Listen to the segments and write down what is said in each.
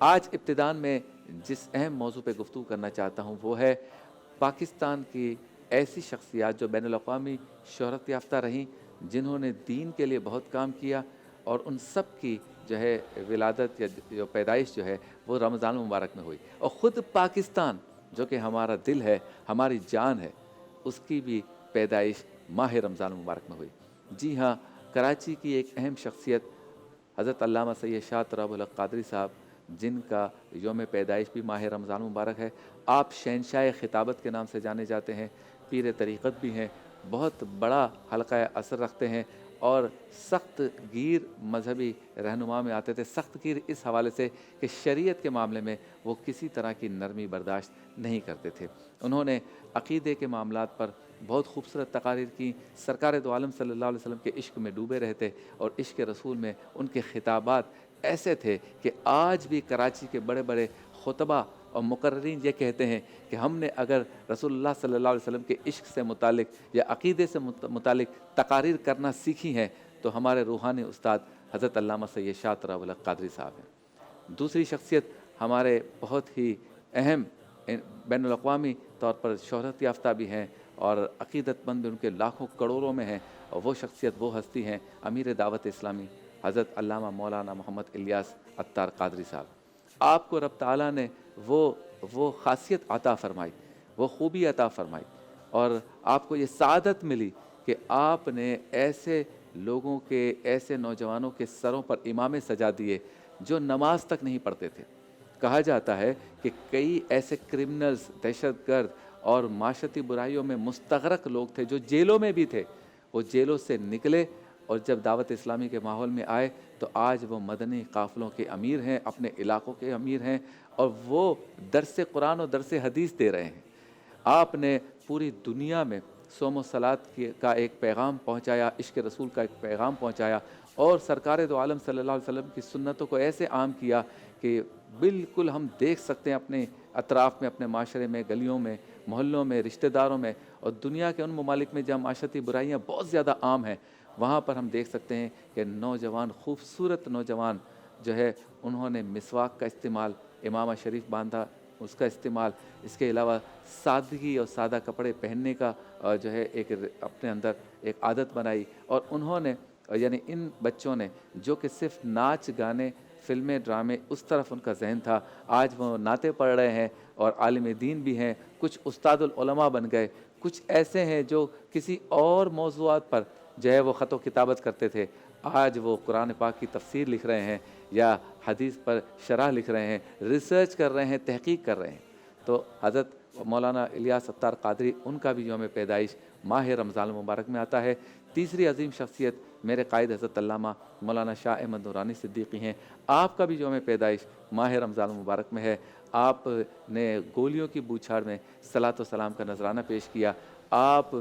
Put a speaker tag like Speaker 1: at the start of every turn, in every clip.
Speaker 1: آج ابتدان میں جس اہم موضوع پہ گفتگو کرنا چاہتا ہوں وہ ہے پاکستان کی ایسی شخصیات جو بین الاقوامی شہرت یافتہ رہیں، جنہوں نے دین کے لیے بہت کام کیا، اور ان سب کی جو ہے ولادت یا جو پیدائش جو ہے وہ رمضان المبارک میں ہوئی، اور خود پاکستان جو کہ ہمارا دل ہے، ہماری جان ہے، اس کی بھی پیدائش ماہ رمضان المبارک میں ہوئی۔ جی ہاں، کراچی کی ایک اہم شخصیت حضرت علامہ سید شاہ تراب الحق قادری صاحب، جن کا یوم پیدائش بھی ماہ رمضان مبارک ہے۔ آپ شہنشاہ خطابت کے نام سے جانے جاتے ہیں، پیر طریقت بھی ہیں، بہت بڑا حلقہ اثر رکھتے ہیں، اور سخت گیر مذہبی رہنما میں آتے تھے۔ سخت گیر اس حوالے سے کہ شریعت کے معاملے میں وہ کسی طرح کی نرمی برداشت نہیں کرتے تھے۔ انہوں نے عقیدے کے معاملات پر بہت خوبصورت تقاریر کی، سرکار دو عالم صلی اللہ علیہ وسلم کے عشق میں ڈوبے رہتے، اور عشق رسول میں ان کے خطابات ایسے تھے کہ آج بھی کراچی کے بڑے بڑے خطبہ اور مقررین یہ کہتے ہیں کہ ہم نے اگر رسول اللہ صلی اللہ علیہ وسلم کے عشق سے متعلق یا عقیدے سے متعلق تقاریر کرنا سیکھی ہیں تو ہمارے روحانی استاد حضرت علامہ سید شاہ تراب الحق قادری صاحب ہیں۔ دوسری شخصیت ہمارے بہت ہی اہم بین الاقوامی طور پر شہرت یافتہ بھی ہیں، اور عقیدت مند بھی ان کے لاکھوں کروڑوں میں ہیں، اور وہ شخصیت وہ ہستی ہیں امیر دعوت اسلامی حضرت علامہ مولانا محمد الیاس عطار قادری صاحب۔ آپ کو رب تعالیٰ نے وہ خاصیت عطا فرمائی، وہ خوبی عطا فرمائی، اور آپ کو یہ سعادت ملی کہ آپ نے ایسے لوگوں کے، ایسے نوجوانوں کے سروں پر امامے سجا دیے جو نماز تک نہیں پڑھتے تھے۔ کہا جاتا ہے کہ کئی ایسے کرمنلز، دہشت گرد اور معاشرتی برائیوں میں مستغرق لوگ تھے جو جیلوں میں بھی تھے، وہ جیلوں سے نکلے اور جب دعوت اسلامی کے ماحول میں آئے تو آج وہ مدنی قافلوں کے امیر ہیں، اپنے علاقوں کے امیر ہیں، اور وہ درس قرآن اور درس حدیث دے رہے ہیں۔ آپ نے پوری دنیا میں صوم و صلات کا ایک پیغام پہنچایا، عشق رسول کا ایک پیغام پہنچایا، اور سرکار دو عالم صلی اللہ علیہ وسلم کی سنتوں کو ایسے عام کیا کہ بالکل ہم دیکھ سکتے ہیں اپنے اطراف میں، اپنے معاشرے میں، گلیوں میں، محلوں میں، رشتہ داروں میں، اور دنیا کے ان ممالک میں جہاں معاشرتی برائیاں بہت زیادہ عام ہیں، وہاں پر ہم دیکھ سکتے ہیں کہ نوجوان، خوبصورت نوجوان جو ہے، انہوں نے مسواک کا استعمال، امامہ شریف باندھا اس کا استعمال، اس کے علاوہ سادگی اور سادہ کپڑے پہننے کا جو ہے ایک اپنے اندر ایک عادت بنائی، اور انہوں نے یعنی ان بچوں نے جو کہ صرف ناچ گانے، فلمیں، ڈرامے، اس طرف ان کا ذہن تھا، آج وہ نعتیں پڑھ رہے ہیں اور عالم دین بھی ہیں، کچھ استاد العلماء بن گئے، کچھ ایسے ہیں جو کسی اور موضوعات پر جو ہے وہ خط و کتابت کرتے تھے، آج وہ قرآن پاک کی تفسیر لکھ رہے ہیں یا حدیث پر شرح لکھ رہے ہیں، ریسرچ کر رہے ہیں، تحقیق کر رہے ہیں۔ تو حضرت مولانا الیاس عطار قادری، ان کا بھی یوم پیدائش ماہ رمضان المبارک میں آتا ہے۔ تیسری عظیم شخصیت میرے قائد حضرت علامہ مولانا شاہ احمد نورانی صدیقی ہیں، آپ کا بھی یوم پیدائش ماہ رمضان المبارک میں ہے۔ آپ نے گولیوں کی بوچھاڑ میں صلاۃ و سلام کا نذرانہ پیش کیا۔ آپ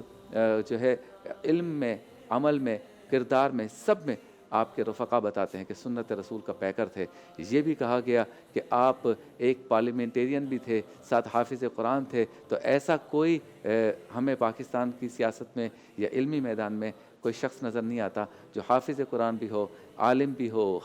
Speaker 1: جو ہے علم میں، عمل میں، کردار میں، سب میں آپ کے رفقا بتاتے ہیں کہ سنت رسول کا پیکر تھے۔ یہ بھی کہا گیا کہ آپ ایک پارلیمنٹیرین بھی تھے، ساتھ حافظ قرآن تھے، تو ایسا کوئی ہمیں پاکستان کی سیاست میں یا علمی میدان میں کوئی شخص نظر نہیں آتا جو حافظ قرآن بھی ہو، عالم بھی ہو،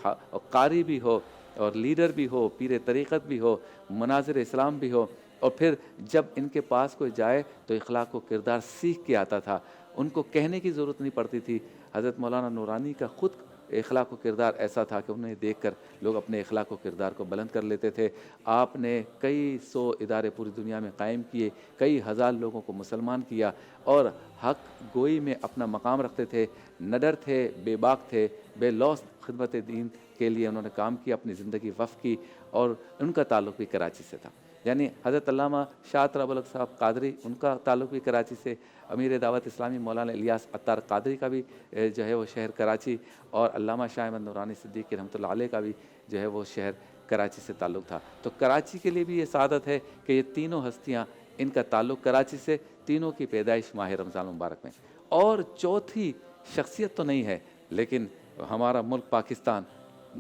Speaker 1: قاری بھی ہو، اور لیڈر بھی ہو، پیر طریقت بھی ہو، مناظر اسلام بھی ہو، اور پھر جب ان کے پاس کوئی جائے تو اخلاق و کردار سیکھ کے آتا تھا، ان کو کہنے کی ضرورت نہیں پڑتی تھی۔ حضرت مولانا نورانی کا خود اخلاق و کردار ایسا تھا کہ انہیں دیکھ کر لوگ اپنے اخلاق و کردار کو بلند کر لیتے تھے۔ آپ نے کئی سو ادارے پوری دنیا میں قائم کیے، کئی ہزار لوگوں کو مسلمان کیا، اور حق گوئی میں اپنا مقام رکھتے تھے، نڈر تھے، بے باک تھے، بے لوث خدمت دین کے لیے انہوں نے کام کیا، اپنی زندگی وقف کی، اور ان کا تعلق بھی کراچی سے تھا۔ یعنی حضرت علامہ شاہ تراب الحق صاحب قادری، ان کا تعلق بھی کراچی سے، امیر دعوت اسلامی مولانا الیاس عطار قادری کا بھی جو ہے وہ شہر کراچی، اور علامہ شاہ احمد نورانی صدیقی رحمۃ اللہ علیہ کا بھی جو ہے وہ شہر کراچی سے تعلق تھا۔ تو کراچی کے لیے بھی یہ سعادت ہے کہ یہ تینوں ہستیاں، ان کا تعلق کراچی سے، تینوں کی پیدائش ماہ رمضان مبارک میں۔ اور چوتھی شخصیت تو نہیں ہے، لیکن ہمارا ملک پاکستان،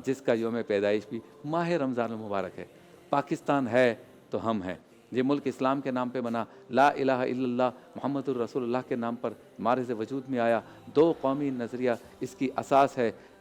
Speaker 1: جس کا یوم پیدائش بھی ماہ رمضان المبارک ہے۔ پاکستان ہے تو ہم ہیں۔ یہ ملک اسلام کے نام پہ بنا، لا الہ الا اللہ محمد الرسول اللہ کے نام پر مارز وجود میں آیا۔ دو قومی نظریہ اس کی اساس ہے،